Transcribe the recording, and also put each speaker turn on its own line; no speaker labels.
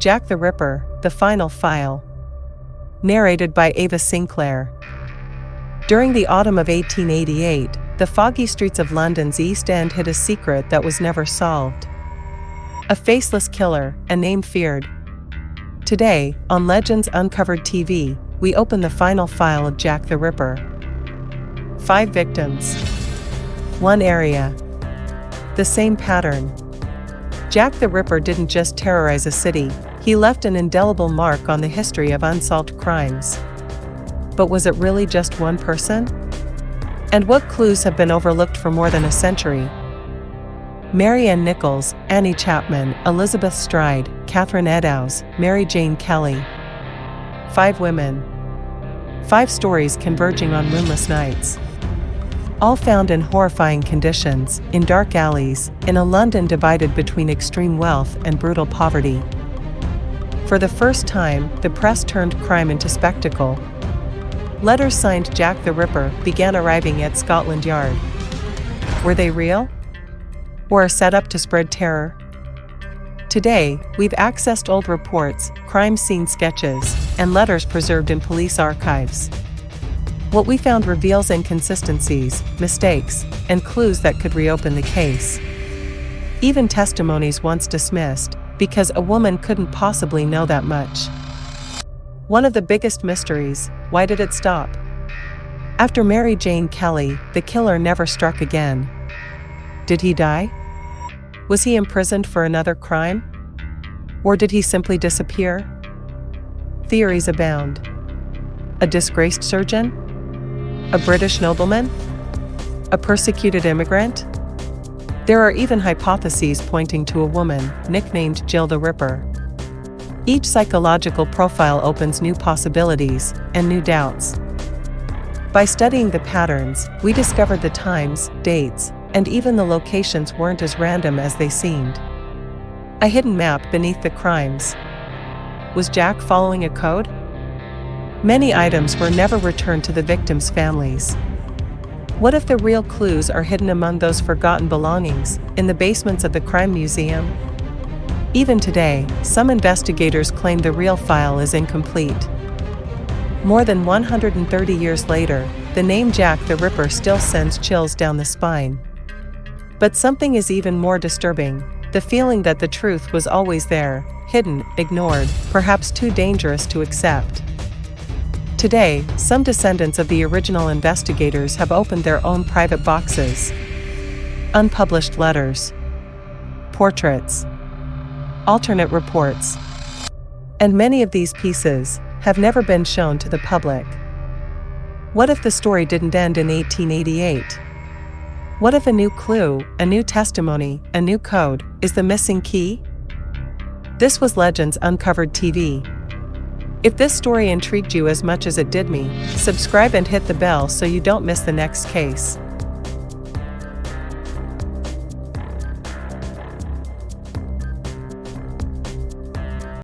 Jack the Ripper, The Final File. Narrated by Ava Sinclair. During the autumn of 1888, the foggy streets of London's East End hid a secret that was never solved. A faceless killer, a name feared. Today, on Legends Uncovered TV, we open the final file of Jack the Ripper. 5 victims. 1 area. The same pattern. Jack the Ripper didn't just terrorize a city, he left an indelible mark on the history of unsolved crimes. But was it really just one person? And what clues have been overlooked for more than a century? Mary Ann Nichols, Annie Chapman, Elizabeth Stride, Catherine Eddowes, Mary Jane Kelly. 5 women. 5 stories converging on moonless nights. All found in horrifying conditions, in dark alleys, in a London divided between extreme wealth and brutal poverty. For the first time, the press turned crime into spectacle. Letters signed Jack the Ripper began arriving at Scotland Yard. Were they real? Or a setup to spread terror? Today, we've accessed old reports, crime scene sketches, and letters preserved in police archives. What we found reveals inconsistencies, mistakes, and clues that could reopen the case. Even testimonies once dismissed, because a woman couldn't possibly know that much. One of the biggest mysteries, why did it stop? After Mary Jane Kelly, the killer never struck again. Did he die? Was he imprisoned for another crime? Or did he simply disappear? Theories abound. A disgraced surgeon? A British nobleman? A persecuted immigrant? There are even hypotheses pointing to a woman, nicknamed Jill the Ripper. Each psychological profile opens new possibilities and new doubts. By studying the patterns, we discovered the times, dates, and even the locations weren't as random as they seemed. A hidden map beneath the crimes. Was Jack following a code? Many items were never returned to the victims' families. What if the real clues are hidden among those forgotten belongings, in the basements of the crime museum? Even today, some investigators claim the real file is incomplete. More than 130 years later, the name Jack the Ripper still sends chills down the spine. But something is even more disturbing, the feeling that the truth was always there, hidden, ignored, perhaps too dangerous to accept. Today, some descendants of the original investigators have opened their own private boxes. Unpublished letters, portraits, alternate reports. And many of these pieces have never been shown to the public. What if the story didn't end in 1888? What if a new clue, a new testimony, a new code, is the missing key? This was Legends Uncovered TV. If this story intrigued you as much as it did me, subscribe and hit the bell so you don't miss the next case.